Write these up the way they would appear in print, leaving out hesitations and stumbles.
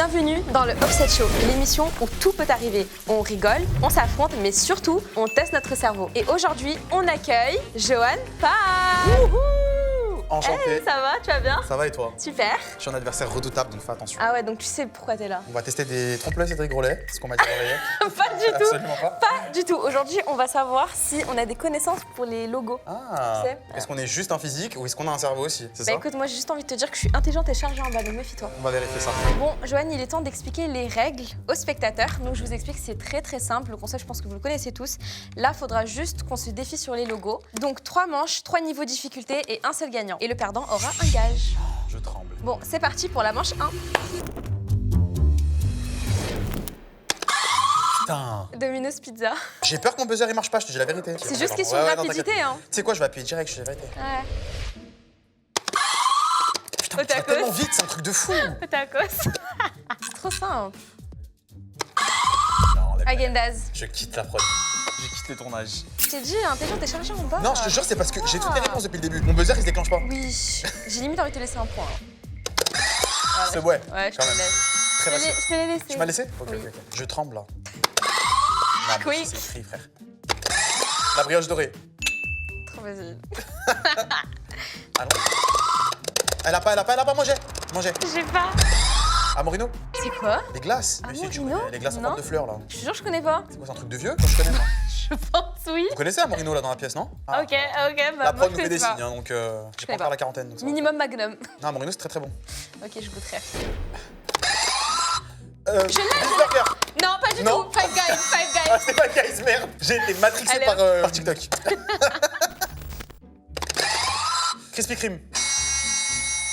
Bienvenue dans le Offset Show, l'émission où tout peut arriver. On rigole, on s'affronte, mais surtout, on teste notre cerveau. Et aujourd'hui, on accueille Johan Park. Enchanté. Hey, ça va, tu vas bien? Ça va et toi? Super. Je suis un adversaire redoutable, donc fais attention. Ah ouais, donc tu sais pourquoi t'es là. On va tester des trompe-l'œil Cédric Grolet, c'est ce qu'on m'a dit dans Pas du tout. Absolument pas. Pas du tout. Aujourd'hui, on va savoir si on a des connaissances pour les logos. Ah, Tu sais, est-ce qu'on est juste un physique ou est-ce qu'on a un cerveau aussi? C'est Bah ça? écoute, moi j'ai juste envie de te dire que je suis intelligente et chargée en bas, donc méfie-toi. On va vérifier ça. Bon, Johan, il est temps d'expliquer les règles aux spectateurs. Donc je vous explique, c'est très simple. Le concept, je pense que vous le connaissez tous. Là, il faudra juste qu'on se défie sur les logos. Donc 3 manches, 3 niveaux de difficulté et un seul gagnant. Et le perdant aura un gage. Je tremble. Bon, c'est parti pour la manche 1. Putain. Domino's Pizza. J'ai peur que mon buzzer il marche pas, je te dis la vérité. C'est juste question de rapidité, hein. Tu sais quoi, je vais appuyer direct, je te dis la vérité. Ouais. Putain, mais tu vas tacos. tellement vite, c'est un truc de fou. Tacos. C'est trop simple. Non, la blague. Agendaz. Je quitte la prod. Je quitte le tournage. Je t'ai dit, intelligente et chargée en bas. Non, je te jure, c'est parce que j'ai toutes les réponses depuis le début. Mon buzzer il se déclenche pas. Oui, j'ai limite envie de te laisser un point. Hein. C'est ouais. Ouais, je te quand même. laisse. Très facile. Je te l'ai laissé. Tu m'as laissé? Ok, Oui. ok. Je tremble là. Non, mais Quick. c'est écrit, frère. La brioche dorée. Trop facile. Allons. Elle a pas mangé. Mangé. J'ai pas. Amorino. C'est quoi? Les glaces. Mais si, tu Amorino? connais les glaces en Non. forme de fleurs là. Je te jure, je connais pas. C'est quoi, c'est un truc de vieux? Moi je connais. Moi. Je pense oui. Vous connaissez Amorino là dans la pièce, non? Ah. Ok, bah La moi prod je nous fait connais des pas. signes, hein, donc j'ai pas connais encore pas. la quarantaine. Donc ça va. Minimum Magnum. Non, Amorino c'est très bon. Ok, je goûterai. Je Burger. Non, pas du Non. tout. Five Guys, Five Guys. Ah, c'est pas guys, merde. J'ai été matrixé Allez, par TikTok. Krispy Kreme.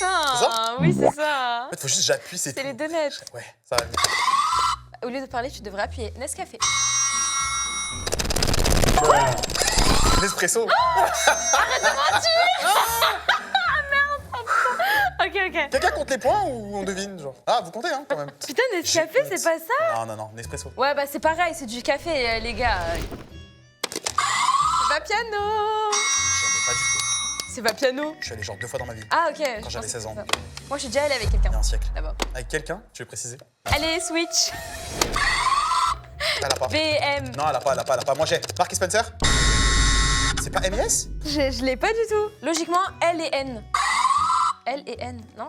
Ah, oui, c'est ça. En fait, faut juste j'appuie, c'est tout. C'est les donuts. Ouais, ça va. Au lieu de parler, tu devrais appuyer. Nescafé. L'espresso. Ok. Quelqu'un compte les points ou on devine genre? Ah, vous comptez hein quand même. Putain, Nescafé, J'ai c'est pas ça? Non, non, non, Nespresso. Ouais, bah c'est pareil, c'est du café, les gars. C'est pas piano. J'en ai pas du tout. C'est pas piano. Je suis allé genre 2 fois dans ma vie. Ah, ok. Quand je j'avais pense 16 ans. que c'est ça. Moi, je suis déjà allée avec Il y quelqu'un. a un siècle. Là-bas. Avec quelqu'un, tu veux préciser? Allez, Switch. Elle a pas. BM. Non, elle a pas. Moi j'ai. Mark et Spencer? C'est pas MES? Je l'ai pas du tout. Logiquement, L et N. L et N, non?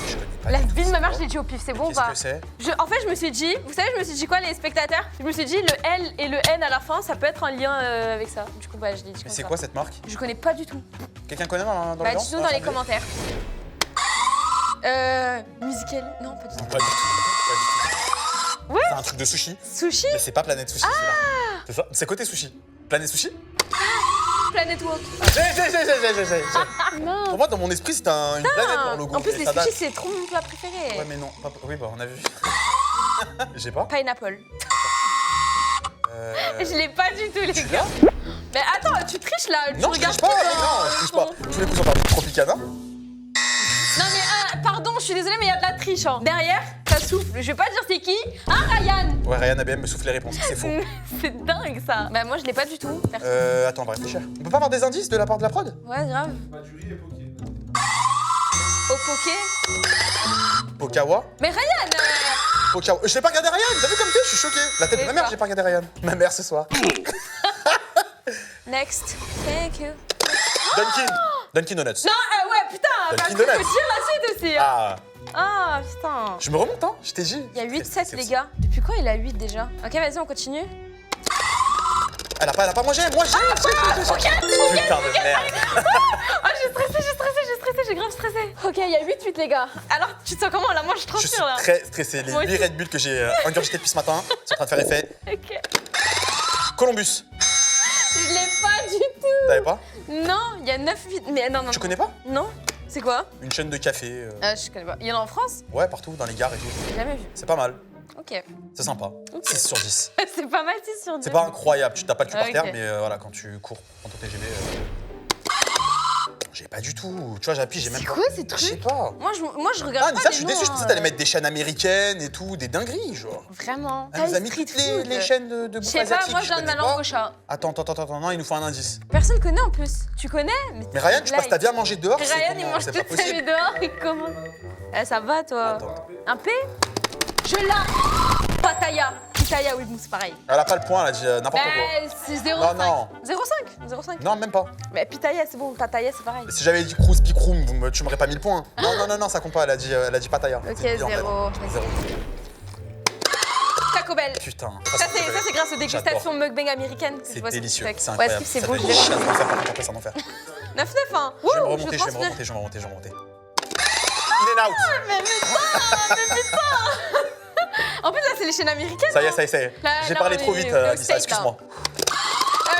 Je connais pas. La du tout, vie de c'est ma mère, quoi? je l'ai dit au pif, c'est bon ou Qu'est-ce pas? que c'est? En fait, je me suis dit, vous savez, je me suis dit quoi, les spectateurs? Je me suis dit, le L et le N à la fin, ça peut être un lien avec ça. Du coup, bah, je l'ai dit Mais comme c'est ça. quoi cette marque? Je connais pas du tout. Quelqu'un connaît dans Bah, l'audience? dites-nous dans les commentaires. Musical? Non, pas du tout. Pas du tout. Ouais. C'est un truc de sushi. Sushi? Mais c'est pas Planète Sushi, celui-là. C'est ça? C'est côté sushi. Planète Sushi? Planet Walk. J'ai. Non. Pour moi, dans mon esprit, c'est une planète leur logo. En plus, mais les ça date. sushis, c'est trop mon plat préféré. Ouais, mais non. Oui, bah, on a vu. J'ai pas. Pineapple. Euh... Je l'ai pas du tout, les Tu gars. l'as? Mais attends, tu triches là. Tu Non, je regardes triche pas. tout, Non, je triche pas. Tous les coups sont partis de Tropicana. Non mais pardon, je suis désolée, mais il y a de la triche. Hein. Derrière, ça souffle. Je vais pas dire c'est qui. Ah, Ryan. Ouais, Ryan ABM me souffle les réponses. C'est faux. C'est dingue ça. Bah moi je l'ai pas du tout. Perso. Attends, on va réfléchir. On peut pas avoir des indices de la part de la prod? Ouais, grave. Au poké. Pokawa? Mais Ryan Pokawa. Je l'ai pas regardé Ryan. T'as vu comme t'es? Je suis choqué. La tête de ma mère, j'ai pas regardé Ryan. Ma mère ce soir. Next. Thank you. Dunkin' Donuts. Non, ouais, putain. Parce Dunkin' que faut Donuts. dire la suite aussi. Ah, Ah, putain. je me remonte, hein. Je t'ai dit. Il y a 8-7 C'est les aussi. gars. Depuis quand il a 8 déjà? Ok, vas-y, on continue. Elle a pas mangé. Moi, j'ai. Putain de merde. Oh, j'ai grave stressé. Ok, il y a 8-8 les gars. Alors, tu te sens comment là? Moi, je Je suis transpire là. très stressé. Les Moi 8 aussi. Red Bull que j'ai ingurgité depuis ce matin sont en train de faire effet. Ok. Columbus. Je l'ai pas du tout. T'avais pas? Non, il y a 9-8. Mais non. Tu connais pas? Non. C'est quoi? Une chaîne de café. Je connais pas. Il y en a en France? Ouais, partout, dans les gares et tout. J'ai jamais vu. C'est pas mal. Ok. C'est sympa. 6 sur 10. C'est pas mal 6 sur 10. C'est pas incroyable, tu tapes pas le cul Ah, par terre, ok. mais voilà, quand tu cours en ton TGV. J'ai pas du tout. Tu vois, j'appuie, j'ai même C'est pas. quoi ces Je sais trucs? pas. Moi, je regarde Ah, pas ça, les je suis noms, déçu. Je pensais que t'allais mettre des chaînes américaines et tout, des dingueries, genre. Vraiment. Elle nous a mis Street toutes food. les chaînes de Je bouffe sais pas, asiatique. moi, je donne ma connais langue pas. au chat. Attends, non, il nous faut un indice. Personne connaît en plus. Tu connais? Mais Ryan, tu passes ta vie à manger dehors, c'est Ryan, il comment? mange C'est toute pas sa vie possible. dehors. Il commande. Ça va, toi? Attends. Un P. Je l'ai. Pattaya. Pitaya, oui, bon, c'est pareil. Elle a pas le point, elle a dit n'importe quoi. C'est 0,5. Non, non. 0,5. Non, même pas. Mais Pitaya, c'est bon. Pattaya, c'est pareil. Si j'avais dit Cruz Picroum, tu m'aurais pas mis le point. Non, ça compte pas, elle a dit Pattaya. Ok, C'est pire, en fait. 0. 0. Taco Bell. Putain. Ça, c'est grâce aux dégustations mukbang américaines. que je C'est vois ce que délicieux, tu fais. c'est Ouais, incroyable. c'est Ça beau, fait je chier l'ai. à faire, après, c'est un enfer. 9-9, hein. Je vais me Wouh, remonter, je vais me transpire. remonter, je vais me remonter, je vais me remonter. In and out. Mais putain. En plus, là, c'est les chaînes américaines. Ça y hein. est. Là, J'ai là, parlé on trop est vite, au Lisa, States, excuse-moi.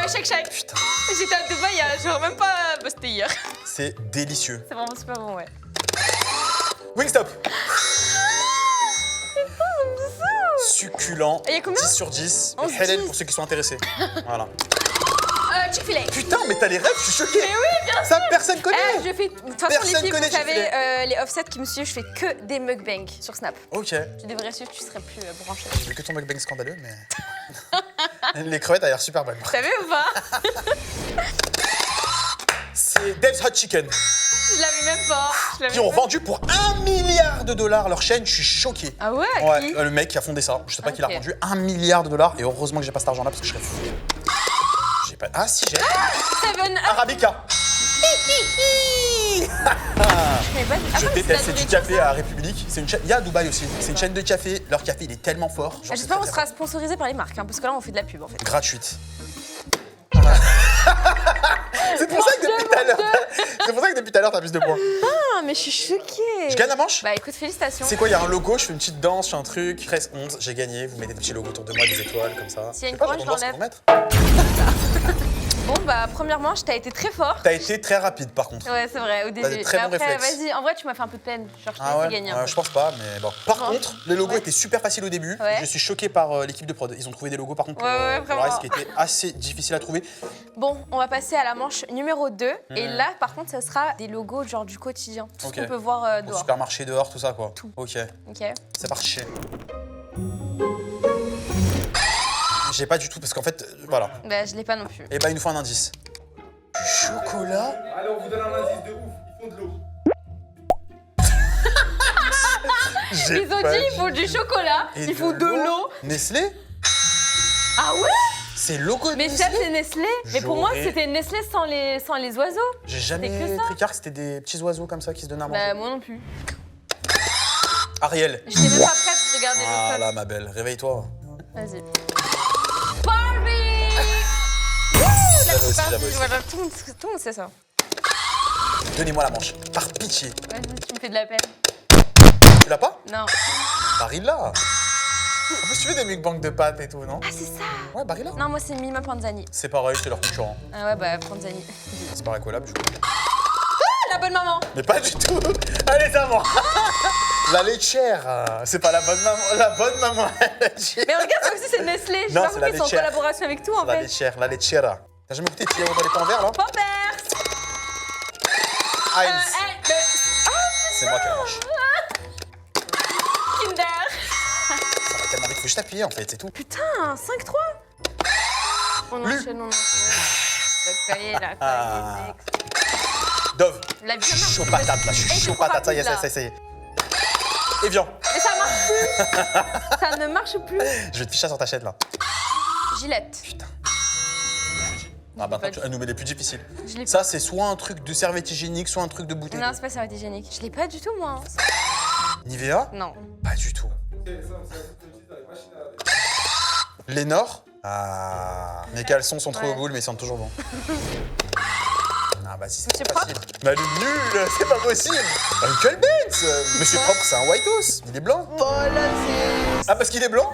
Shake. Putain, J'étais à Dubaï, il y a genre même pas busté hier. c'est délicieux. C'est vraiment super bon, ouais. Wingstop. Succulent. Et il y a combien 10 sur 10. 11, Et Helen 10. pour ceux qui sont intéressés. Voilà. Chick-fil-A. Putain, mais t'as les rêves, je suis choqué. Mais oui, bien sûr. Ça, personne connaît. Je fais. De toute façon, Personne les filles, connaît vous savez, Chick-fil-A. les offsets qui me suivent, je fais que des mukbangs sur Snap. Ok. Tu devrais suivre, tu serais plus branché. J'ai vu que ton mukbang scandaleux, mais. Les crevettes, a l'air super bonnes. T'as vu ou pas? C'est Dave's Hot Chicken. Je l'avais même pas. Qui ont vendu pour $1 milliard leur chaîne, je suis choqué. Ah ouais, Ouais, qui le mec qui a fondé ça, je sais pas qui l'a Ok. vendu, $1 milliard, et heureusement que j'ai pas cet argent-là parce que je serais fou. J'ai pas. Ah si, j'ai. Seven Up. Arabica. Je connais pas. Je déteste, c'est du café à République. C'est une chaîne. Il y a à Dubaï aussi. C'est une chaîne de café. Leur café, il est tellement fort. Genre, c'est J'espère qu'on très, sera sponsorisé par les marques, hein, parce que là, on fait de la pub en fait. gratuite. C'est pour ça que depuis tout à l'heure. C'est pour ça que depuis tout à l'heure, t'as plus de points. Ah, mais je suis choquée. Je gagne la manche. Bah écoute, félicitations. C'est quoi, il y a un logo, je fais une petite danse, je fais un truc, 13-11, j'ai gagné, vous mettez des petits logos autour de moi, des étoiles, comme ça. S'il y a une Je sais pas, couronne, j'attends de voir ce je qu'ils vont mettre. Bon, bah, première manche, t'as été très fort. T'as été très rapide par contre. Ouais, c'est vrai, au début. des très Mais bons après, réflexes. vas-y, en vrai, tu m'as fait un peu de peine. Genre, je t'ai Ah laissé ouais, gagner un peu. je pense pas, mais bon. Par Bon. contre, les logos Ouais. étaient super faciles au début. Ouais. Je suis choqué par l'équipe de prod. Ils ont trouvé des logos par contre pour Ouais, le vraiment. reste qui était assez difficile à trouver. Bon, on va passer à la manche numéro 2. Et là, par contre, ça sera des logos genre du quotidien. Tout Ok. ce qu'on peut voir Au dehors. supermarché, dehors, tout ça quoi. Tout. Ok, Ok. c'est parti. J'ai pas du tout parce qu'en fait, voilà. Bah, je l'ai pas non plus. Et bah, il nous faut un indice. Du chocolat. Allez, on vous donne un indice de ouf. Ils font de l'eau. J'ai Ils ont pas dit, il faut du chocolat, Et il faut de l'eau. Nestlé. Ah ouais? C'est le logo de Mais Nestlé. chef, c'est Nestlé. Mais pour moi, J'aurais- c'était Nestlé sans les oiseaux. J'ai C'est jamais que ça. pris car que c'était des petits oiseaux comme ça qui se donnaient à manger. Bah, moi non plus. Ariel. J'étais même pas prête de regarder le Ah code. là, ma belle, réveille-toi. Vas-y. Barbie! J'avais aussi, j'avais aussi. Voilà, tout le monde sait ça. Donnez-moi la manche, par pitié. Vas-y, tu me fais de la peine. Tu l'as pas? Non. Barilla. En plus, tu fais des mukbangs de pâtes et tout, non? Ah, c'est ça? Ouais, Barilla. Non, moi, c'est Mima Panzani. C'est pareil, c'est leur concurrent. Ah ouais, bah, Panzani. C'est pareil collab, du coup. La bonne maman! Mais pas du tout. Allez, ça va. La laitière. C'est pas la bonne maman. La bonne maman. Mais regarde, ça aussi, c'est Nestlé. Je sais Non, pas c'est pourquoi la ils sont en laitière. collaboration avec tout, en La fait. laitière, la laitiera. T'as jamais goûté Pierrot dans les pains verts, là? Poppers! Heinz. Le C'est moi qui ai la manche. Kinder! Ça va tellement vite, faut juste appuyer, en fait, c'est tout. Putain, 5-3? On Lu. enchaîne, on enchaîne. La cahier, la Ah. cahier. Dove. La vie Je suis chaud patate, là. Je suis chaud patate. Ça y est, ça y est, ça y est. Evian. Mais ça marche plus! Ça ne marche plus! Je vais te ficher sur ta chaîne, là. Gillette. Putain. Ah, bah, pas elle nous met les plus difficiles. Je l'ai Ça, c'est soit un truc de serviette hygiénique, soit un truc de bouteille. Non, c'est pas serviette hygiénique. Je l'ai pas du tout, moi. Nivea? Non. Pas du tout. C'est un truc qu'on utilise dans les machines à laver. Lénore? Ah. Mes caleçons sont trop Ouais. au boule, mais ils sentent toujours bon. Ah, bah si, c'est Monsieur facile. Mais elle est nulle, c'est pas possible. Uncle Benz. Monsieur Ouais. Propre, c'est un White House. Il est blanc. Oh là, c'est. Ah, parce qu'il est blanc?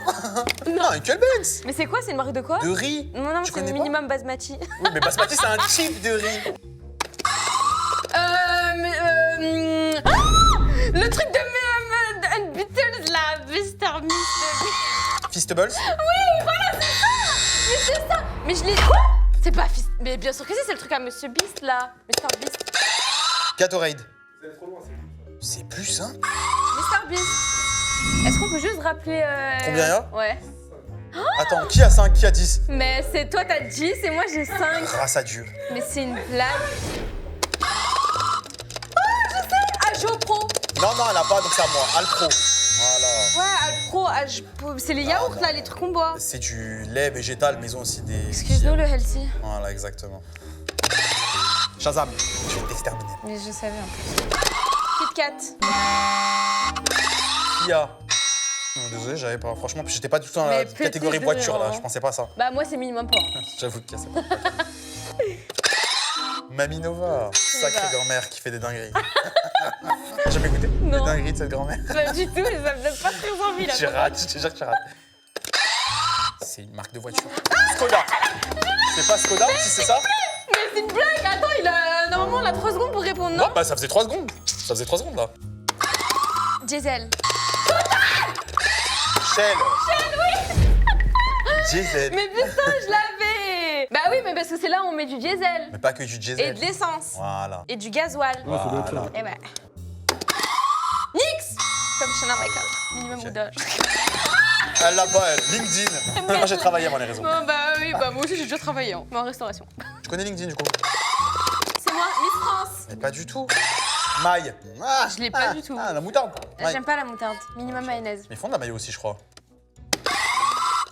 Non, Uncle Benz. Mais c'est quoi? C'est une marque de quoi? De riz. Non, non, Tu c'est connais le pas? minimum basmati. Oui, mais basmati, c'est un type de riz. Le truc de Beatles là, Mr. Beast. Feastables? Mais c'est ça. Mais je l'ai. Quoi? C'est pas Fist. Mais bien sûr que c'est le truc à Monsieur Beast là. Mr. Beast. Gatorade. Vous allez trop loin, c'est C'est plus, hein? Mr. Beast. Est-ce qu'on peut juste rappeler. Combien y a? Ouais. Attends, qui a 5, qui a 10? Mais c'est toi, t'as 10 et moi j'ai 5. Grâce à Dieu. Mais c'est une blague. Oh, je sais. Ah, Pro. Non, non, elle a pas, donc c'est à moi. Alpro. Voilà. Ouais, Alpro, c'est les yaourts là, les trucs qu'on boit. C'est du lait végétal, mais ils ont aussi des... Excuse-nous le healthy. Voilà, exactement. Shazam, je vais t'exterminer. Mais je savais en plus. Kit Kat. Kia. Désolé, j'avais pas. Franchement, j'étais pas du tout dans Mais la catégorie petit voiture là, de je pensais pas à ça. Bah moi c'est minimum pas. J'avoue que c'est pas. Mamie Nova, sacrée grand-mère qui fait des dingueries. T'as jamais goûté Non. des dingueries de cette grand-mère? Pas du tout, et ça me donne pas très envie là. Tu rates, je te jure que tu rates. C'est une marque de voiture. Skoda. C'est pas Skoda si c'est ça? Mais c'est une blague, attends, normalement on a 3 secondes pour répondre, non? Non, bah ça faisait 3 secondes. Ça faisait 3 secondes là. Diesel. Shell. Oui. Diesel. Mais putain, je l'avais. Bah oui, mais parce que c'est là où on met du diesel. Mais pas que du diesel. Et de l'essence. Voilà. Et du gasoil. Ouais, ça doit être ça. Et bah. Nix. Comme Chanel Michael. Minimum Ok. Bouddha. Elle l'a pas, elle. LinkedIn. Moi j'ai travaillé avant les réseaux. Bon, bah oui, bah moi aussi j'ai déjà travaillé, hein, mais en restauration. Tu connais LinkedIn du coup? C'est moi, Miss France. Mais pas du tout. Maille. Ah, Je l'ai pas du tout. Ah, la moutarde. Maille. J'aime pas la moutarde. Minimum mayonnaise. Mais ils font de la maillot aussi, je crois.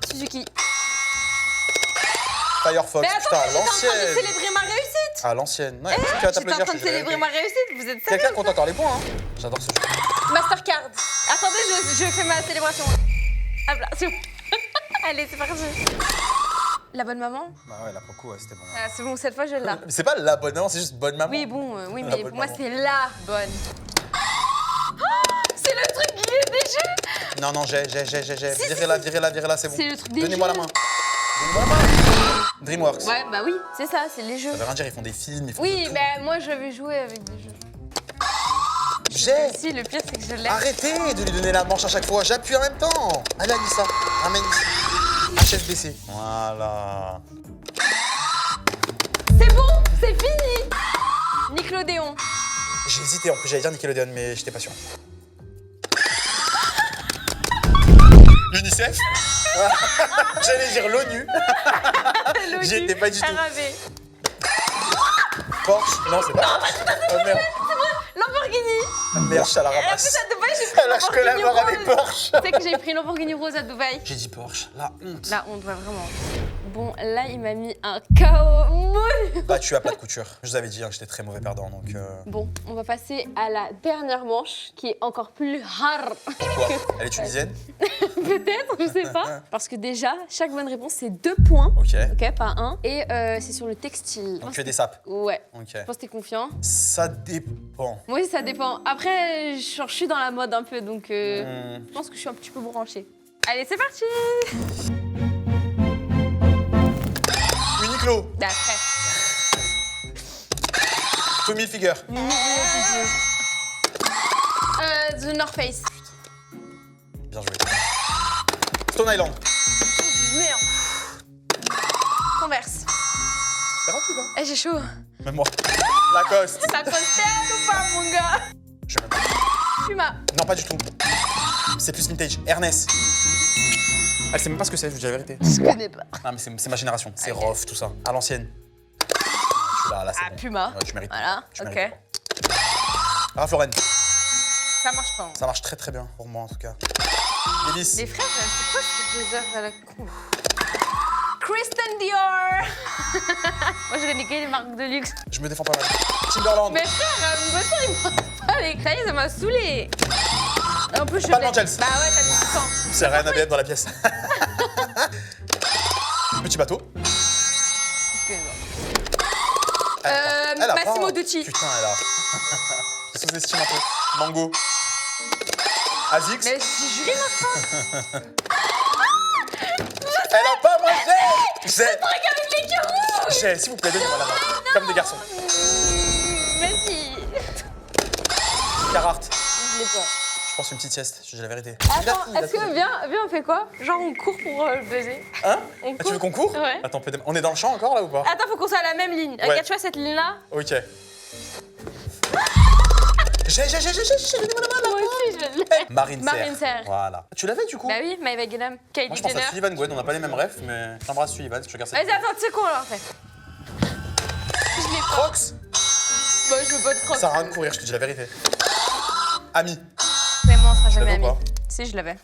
Suzuki. Firefox, Mais attends, putain, j'étais en train de l'ancienne. célébrer ma réussite. Ah, l'ancienne. Ouais, tu vas J'étais en t'applaudir, train de je te célébrer dirais. ma réussite, vous êtes Quelqu'un sérieux? compte encore les points, hein. J'adore ce jeu. Mastercard. Attendez, je fais ma célébration. Hop là, c'est bon. Allez, c'est parti. La bonne maman? Bah ouais, là, pour le coup, ouais, c'était bon. Ah, c'est bon, cette fois je l'ai. Mais c'est pas la bonne maman, c'est juste bonne maman. Oui, bon, oui, La mais bonne pour moi maman. c'est la bonne. Oh, c'est le truc qui est des jeux. Non, non, j'ai. Virez-la, c'est bon. C'est le truc des Donnez-moi la jeux. main. Donnez-moi la main. DreamWorks. Ouais, bah oui, c'est ça, c'est les jeux. Ça veut rien dire, ils font des films, ils font Oui, de tout. mais moi je vais jouer avec des jeux. J'ai. Si, le pire c'est que je l'ai. Arrêtez de lui donner la manche à chaque fois, j'appuie en même temps. Allez, Anissa, ramène ici. HSBC. Voilà. C'est bon, c'est fini. Nickelodeon. J'ai hésité, en plus j'allais dire Nickelodeon, mais j'étais pas sûr. L'UNICEF. J'allais dire l'ONU. J'y étais pas du tout. RAV. Porsche. Non, c'est pas Porsche. Oh merde. Lamborghini. Merde, je suis à la En plus ramasse. à Dubaï, j'ai pris Elle lâche que la Lamborghini mort avec rose. Porsche. Tu sais que j'ai pris Lamborghini rose à Dubaï. J'ai dit Porsche, la honte. Là, on doit vraiment. Bon, là, il m'a mis un KO moule. Battu à plat de couture. Je vous avais dit, hein, j'étais très mauvais perdant, donc... Bon, on va passer à la dernière manche qui est encore plus hard. Pourquoi? Elle est tunisienne? Peut-être, je sais pas. Parce que déjà, chaque bonne réponse, c'est 2 points. Ok. Ok, pas 1. Et c'est sur le textile. Donc tu es des sapes. Ouais. Ok. Je pense que t'es confiant. Ça dépend. Moi aussi, ça dépend. Après, je suis dans la mode un peu, donc Hmm. je pense que je suis un petit peu branchée. Allez, c'est parti. Uniqlo. D'après. Tommy Hilfiger. The North Face. Bien joué. Stone Island. Merde. Converse. C'est rapide, hein? Eh, j'ai chaud. Même moi. Lacoste. Ça costelle ou pas, mon gars? Je sais même pas. Puma. Non, pas du tout. C'est plus vintage. Ernest. Elle sait même pas ce que c'est, je vous dis la vérité. Je connais pas. Non, mais c'est ma génération. C'est Ok. Rof, tout ça. À l'ancienne. Je suis là, c'est Ah, bon. Puma. Ouais, tu mérites. Voilà, Tu ok. mérites. Ralph Lauren. Ça marche pas. hein. Ça marche très très bien pour moi en tout cas. Lévis. Les frères, c'est quoi ces deux œuvres à la con? Christian Dior. Moi, je connais que les marques de luxe. Je me défends pas mal. Timberland. Mais frère, mon bosseur, il m'a pas les ça y est, ça m'a saoulé. En plus, je Pas l'ai. Angels. Bah ouais, t'as mis 600. C'est rien à BM dans la pièce. Petit bateau. Elle a Massimo pas. Dutti. Putain, elle a. Je sous-estime un peu. Mango. Azix. Mais c'est Julie, ma femme. Elle a pas, moi j'ai. J'ai. Regarde avec les carreaux. J'ai, s'il vous plaît, donnez-moi la main. Comme des garçons. Vas-y. Carhartt. Je l'ai pas. Je pense une petite sieste, je dis la vérité. Attends, est-ce que viens, on fait quoi? Genre on court pour le baiser. Hein? On Ah, tu veux qu'on court? Ouais. Attends, on est dans le champ encore là ou pas? Attends, faut qu'on soit à la même ligne. Regarde, tu vois cette ligne-là? Ok. J'ai, donnez-moi la main Moi aussi, je vais le Marine Serre. Marine Serre. Voilà. Tu l'avais du coup? Bah oui, Maëva Guénam, Kylie Moi je pense Jenner. à Sullivan Gwen, on n'a pas les mêmes refs, mais j'embrasse Sullivan, je regarde ça. Vas-y, attends, tu sais quoi, là, en fait? Je l'ai pas. Crocs? Bon, je veux pas de crocs. Ça sert à rien de courir, je te dis la vérité. Ami. Mais moi, on sera Je jamais l'avais ou amis. pas? Si, je l'avais.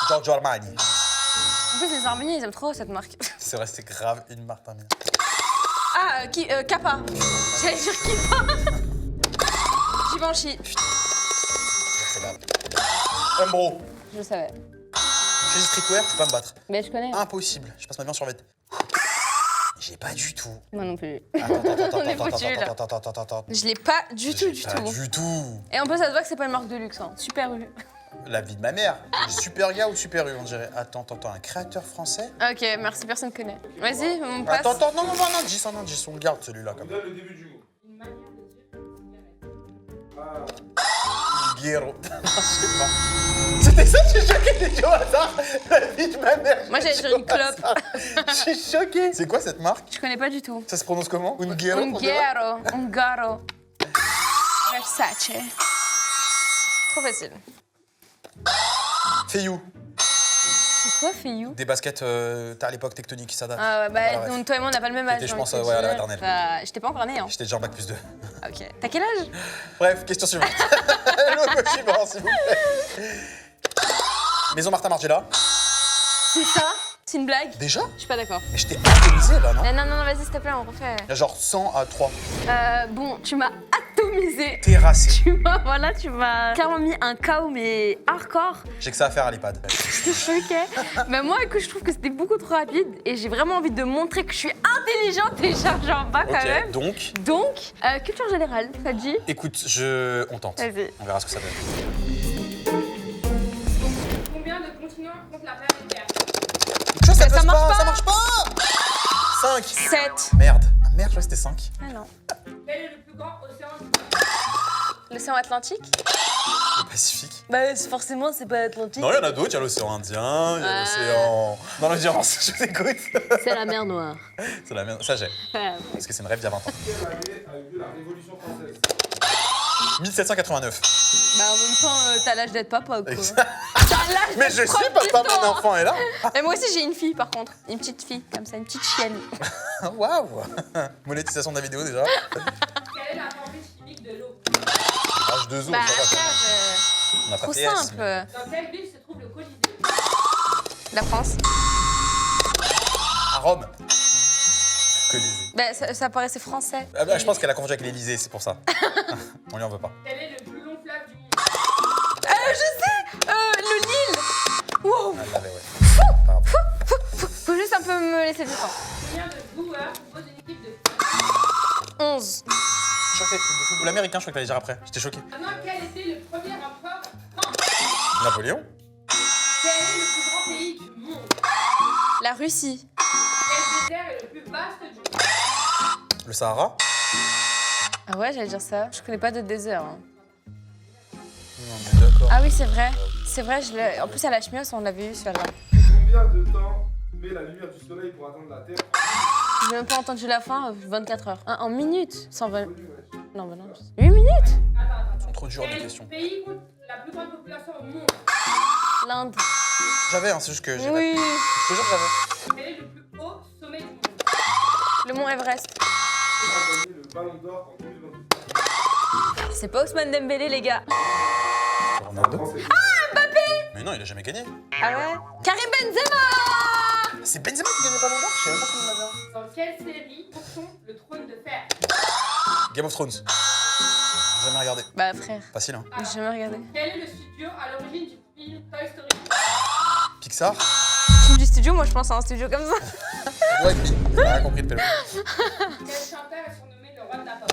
Giorgio Armani. En plus, les Arméniens, ils aiment trop cette marque. C'est vrai, c'est grave une marque Armani. Ah, Kappa. J'allais dire Kippa. Givenchy. C'est grave. Umbro. Je le savais. Chez Streetwear, tu peux pas me battre. Mais je connais. Impossible. Je passe ma vie en survêt. J'ai pas du tout. Moi non plus. Attends. On est foutus, là. Je l'ai pas du tout. Du tout. Et en plus, ça se voit que c'est pas une marque de luxe. Hein. Super U. La vie de ma mère. Super gars ou super U, on dirait. Attends, un créateur français. Ok, merci, personne connaît. Vas-y, on passe. Attends, non, indice, on le garde celui-là On quand vous même. donne le début du mot. Une manière de dire cigarette. Ah. Guéro. Je sais pas. C'était ça, je suis choqué, t'es au hasard. La vie de ma mère. Moi, j'allais dire une clope. Je suis choqué. C'est quoi cette marque? Je connais pas du tout. Ça se prononce comment? Ungaro. Ungaro. Versace. Trop facile. Feiyu. C'est quoi, Feiyu? Des baskets, t'as à l'époque tectonique, ça date. Ah ouais, bah, Voilà, bref. donc, toi et moi, on n'a pas le même âge. J'étais, je hein, pense, je te ouais, à la jure. maternelle. Bah, j'étais pas encore née, hein. J'étais déjà en bac plus 2. Ok. T'as quel âge? Bref, question suivante. Logo suivant, s'il vous plaît. Maison Martin Margiela. C'est ça? C'est une blague? Déjà? Je suis pas d'accord. Mais je t'ai atomisé là, non? Non, vas-y, s'il te plaît, on refait. Il y a genre 100 à 3. Bon, tu m'as atomisé. Terrassé. Tu m'as clairement mis un KO, mais hardcore. J'ai que ça à faire à l'EHPAD. Je suis choquée. Mais moi, écoute, je trouve que c'était beaucoup trop rapide et j'ai vraiment envie de montrer que je suis intelligente et chargée en bas quand même. Donc, Culture générale, ça te dit? écoute, on tente. Vas-y. On verra ce que ça donne. Combien de continents compte la planète Terre? Ça marche pas. marche pas. 5. 7. Merde. Ah merde, je crois que c'était 5. Ah non. Quel est le plus grand océan du monde? L'océan Atlantique? Le Pacifique. Bah, forcément, c'est pas Atlantique. Non, il y en a d'autres. Il y a l'océan Indien, il y a l'océan... Dans l'audience, je t'écoute. C'est la mer Noire. C'est la merde. Ça, j'ai. Parce que c'est une rêve d'il y a 20 ans. Quelle année a eu lieu la Révolution française? 1789. Bah, en même temps, t'as l'âge d'être papa, quoi. Exact. T'as l'âge Mais je suis papa, mon enfant est là. Et moi aussi, j'ai une fille, par contre. Une petite fille, comme ça, une petite chienne. Waouh. Monétisation de la vidéo déjà. Quelle est la formule chimique de l'eau? H2O, Bah, ça va. frère, On n'a pas trop PS, simple. mais- Dans quelle ville se trouve le Colisée? La France. À Rome. Colisée. Bah, ça paraissait français. Ah bah, je pense qu'elle a confondu avec l'Elysée, c'est pour ça. On lui en veut pas. Quel est le plus long fleuve du monde? Je sais le Nil. Wow. Elle l'avait, ouais. Pas grave. Faut juste un peu me laisser du temps. Combien de joueurs composent une équipe de foot? 11. Choqué. Le football américain, je crois que t'allais dire après. J'étais choqué. Maintenant, quel était le premier empereur France? Napoléon. Quel est le plus grand pays du monde? La Russie. Quel désert est le plus vaste du monde? Le Sahara. Ah ouais, j'allais dire ça. Je connais pas de désert. Hein. Non, mais d'accord. Ah oui, c'est vrai. C'est vrai, en plus à la chemieuse, on l'avait eu celle-là. Combien de temps met la lumière du soleil pour atteindre la Terre? J'ai même pas entendu la fin, 24 heures. En minutes 120. Connu, ouais. Non, bah non. 8 minutes? Ils sont trop durs les Quel questions. pays compte la plus grande population au monde? L'Inde. J'avais, hein, c'est juste que j'ai Oui. pas... Je te jure que j'avais. Quel est le plus haut sommet du monde? Le mont Everest. Qui a gagné le Ballon d'Or en 2022? C'est pas Ousmane Dembélé, les gars. Ronaldo. Français. Mais non, il a jamais gagné. Ah ouais? Karim Benzema. C'est Benzema qui gagne le Ballon d'Or. Je sais même pas comment il l'a bien. Dans quelle série trouve-t-on le trône de fer? Game of Thrones. J'ai jamais regardé. Bah frère, Facile, hein. j'ai jamais regardé. Quel est le studio à l'origine du film Toy Story? Pixar. Tu me dis studio, moi je pense à un studio comme ça. Ouais, demi. Il a rien compris de pélo. Quel chanteur est surnommé le roi de la pop?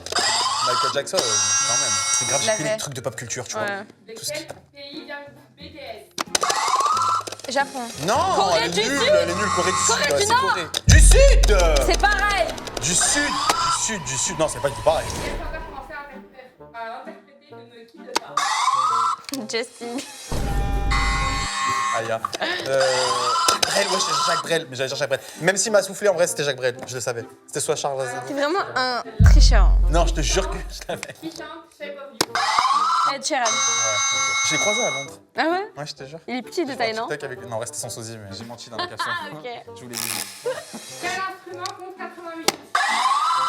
Michael Jackson, quand même. C'est grave, Je j'ai pris l'avais. des trucs de pop culture, tu Ouais. vois. De Tout ce quel pays vient le groupe BTS? Japon. Non, Corée elle est du nulle, Sud. elle est nulle, Corée du Sud. Corée ouais, du c'est Nord. Corée. Du Sud. C'est pareil. Du Sud. Non, c'est pas du tout pareil. Quel chanteur français a interprété Ne me quitte pas? Justin. Aïe. Brel, ouais, c'est Jacques Brel, mais j'allais dire Jacques Brel. Même s'il m'a soufflé, en vrai, c'était Jacques Brel, je le savais. C'était soit Charles Aznavour. T'es vraiment un tricheur. Non, je te jure que je l'avais. Qui chante Shape of You? Ed Sheeran. Ouais, ok. Je l'ai croisé à Londres. Ah ouais? Ouais, je te jure. Il est petit de taille, non? TikTok avec... Non, restait sans sosie, mais j'ai menti dans la caption. Ah, ok. Je voulais dire. Quel instrument compte 88?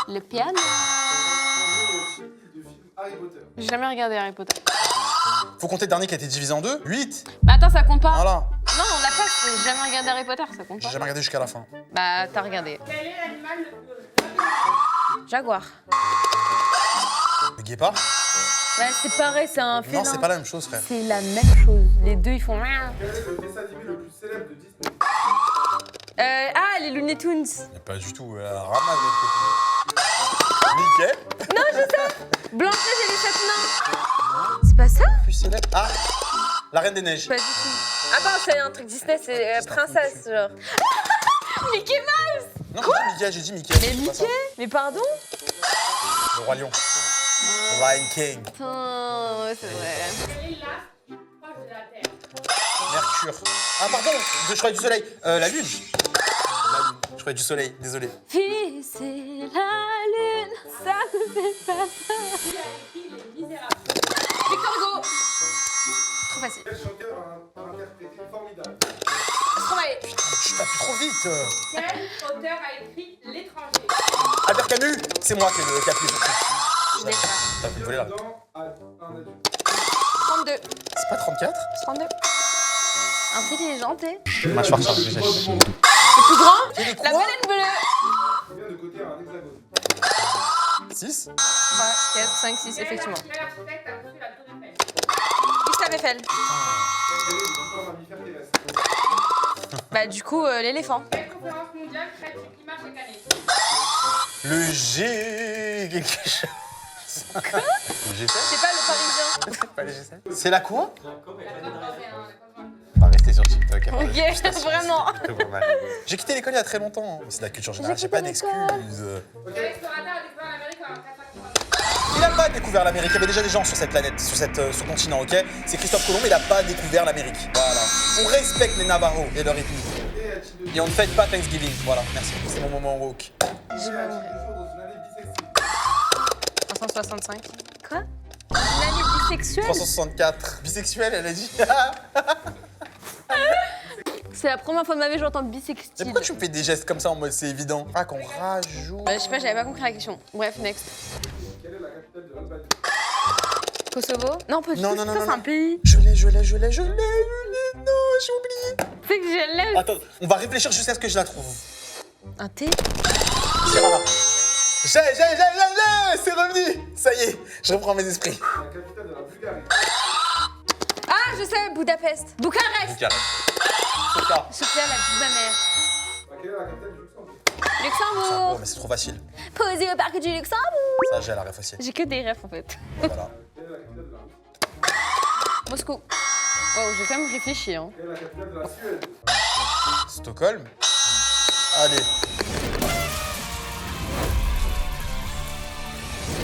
Le piano. Quel est le titre de film Harry Potter? J'ai jamais regardé Harry Potter. Faut compter le dernier qui a été divisé en deux. 8. Bah attends, ça compte pas. Voilà. Non, on l'a pas, j'ai jamais regardé Harry Potter, ça compte J'ai pas. jamais regardé jusqu'à la fin. Bah t'as regardé. Quel est l'animal le plus rapide? Jaguar. Le guépard? Bah c'est pareil, c'est un félin. Non, c'est pas la même chose, frère. C'est la même chose. Les deux ils font. Quel est le dessin animé le plus célèbre de Disney? Ah, les Looney Tunes. Y a pas du tout ramasse de côté. Mickey? Blanche-Neige et les 7 nains. C'est pas ça? Plus célèbre. Ah! La Reine des Neiges. Pas du tout. Attends, c'est un truc Disney, c'est princesse, genre. Mickey Mouse. Non, j'ai dit Mickey. Mais c'est pas ça. Mickey? Mais pardon? Le Roi Lion. Lion King. Putain, ouais, c'est vrai. Quel est l'astre le plus proche de la Terre? Mercure. Ah, pardon! Je croyais du soleil. La Lune. La Lune. Je croyais du soleil, désolé. Fille, c'est la lune, ça ne fait pas ça. Qui a écrit Les Misérables? Victor Hugo. Trop facile. Quel chanteur a interprété Formidable? Stromae. Je tape trop vite. Quel auteur a écrit L'étranger? Albert Camus, c'est moi qui a appuyé sur le truc. Je l'ai pas. T'as pu me voler là. Dedans a un adulte. 32. C'est pas 34? 32. Intelligente et... Moi, je pars sur le Le sujet. plus proche du monde. Le plus grand? Il est La quoi? baleine bleue. Combien de côtés a un hexagone? 6? 3, 4, 5, 6, effectivement. Quel architecte a conçu la Tour Eiffel? Gustave Eiffel. Quel est le plus grand mammifère terrestre? Bah du coup, l'éléphant. Quelle conférence mondiale traite du climat chaque année? Le G... quelque chose. Le G7? C'est pas le Parisien. Pas le G7? C'est la quoi? La COP 21. On va rester sur TikTok. Ok, vraiment. J'ai quitté l'école il y a très longtemps. Mais c'est de la culture générale, j'ai quitté pas d'excuses. Quel explorateur a découvert l'Amérique en 1492? Il a pas découvert l'Amérique. Il y avait déjà des gens sur cette planète, sur ce continent, ok? C'est Christophe Colomb, mais il a pas découvert l'Amérique. Voilà. On respecte les Navajos et leur ethnie. Et on ne fête pas Thanksgiving. Voilà, merci. C'est mon moment woke. Quel est toujours dans une année bissextile? 365. Quoi? Une année bisexuelle? 364. Bisexuel, elle a dit. C'est la première fois de ma vie que j'entends Mais bisextile. pourquoi tu me fais des gestes comme ça en mode c'est évident? Ah, qu'on rajoute. Je sais pas, j'avais pas compris la question. Bref, next. Quelle est la capitale de l'Albanie? Kosovo? Non, pas du Non, tout, non, non, ça, non, c'est un non. pays. Je l'ai. Non, j'ai oublié. C'est que je l'aime. Attends, on va réfléchir jusqu'à ce que je la trouve. Un thé? C'est Rama. J'ai, c'est revenu. Ça y est, je reprends mes esprits. La capitale de la Bulgarie? Ah, je sais, Budapest. Bucarest. Bucarest. Sofia. Sofia, la vie de ma mère. Quelle est la capitale du Luxembourg? Oh, Luxembourg. mais c'est trop facile. Posé au parc du Luxembourg. Ça, j'ai la ref aussi. J'ai que des refs en fait. Voilà. Quelle est la capitale de la Russie? Moscou. Wow, j'ai quand même réfléchi. Hein. Quelle est la capitale de la Suède? Stockholm. Allez.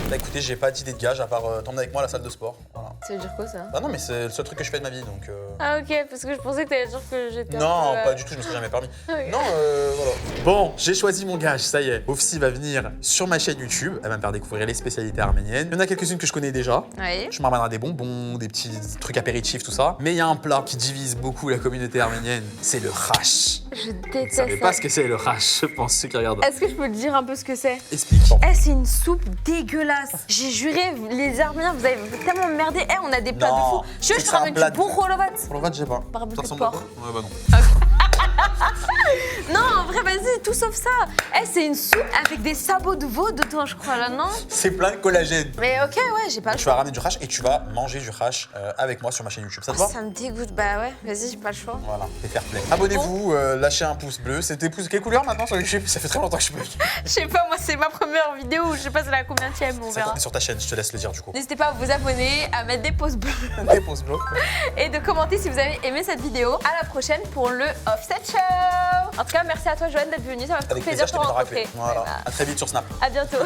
Bah écoutez, j'ai pas d'idée de gage à part t'emmener avec moi à la salle de sport. Voilà. Ça veut dire quoi ça? Bah non, mais c'est le seul truc que je fais de ma vie donc. Ah ok, parce que je pensais que t'allais dire que j'étais Non, un peu, pas du tout, je me serais jamais permis. Ok. Non, voilà. Bon, j'ai choisi mon gage, ça y est. Ofsi va venir sur ma chaîne YouTube. Elle va me faire découvrir les spécialités arméniennes. Il y en a quelques-unes que je connais déjà. Oui. Je m'amènerai des bonbons, des petits trucs apéritifs, tout ça. Mais il y a un plat qui divise beaucoup la communauté arménienne, c'est le khash. Je Vous déteste savez pas ça. ce que c'est le khash, je pense, ceux qui regardent. Est-ce que je peux te dire un peu ce que c'est? Explique. Eh, c'est une soupe dégueulasse. J'ai juré, les Arméniens, vous avez tellement merdé. Eh, on a des plats Non, de fou. Je c'est te que c'est un ramène plat du de- bon rolovat. Pour le vote, j'ai pas. Barbecue Ça de ressemble porc. à quoi? Ouais, bah non. Non, en vrai, vas-y, tout sauf ça. Eh, c'est une soupe avec des sabots de veau dedans, je crois, là, non? C'est plein de collagène. Mais ok, ouais, j'ai pas le Tu choix. vas ramener du hash et tu vas manger du hash avec moi sur ma chaîne YouTube. Ça te va? Ça me dégoûte. Bah ouais, vas-y, j'ai pas le choix. Voilà, c'est fair play. Abonnez-vous, lâchez un pouce bleu. C'était pouce quelle couleur maintenant sur YouTube? Ça fait très longtemps que je peux. Je sais pas, moi, c'est ma première vidéo. Je sais pas c'est la combienième, on verra. Sur ta chaîne, je te laisse le dire du coup. N'hésitez pas à vous abonner, à mettre des pouces bleus Des pouces bleus. et de commenter si vous avez aimé cette vidéo. À la prochaine pour le Offset Show. En tout cas, merci à toi, Joanne, d'être venue. Ça m'a fait Avec plaisir plaisir, de je te t'ai bien rappelé. rencontrer. Voilà. À très vite sur Snap. À bientôt.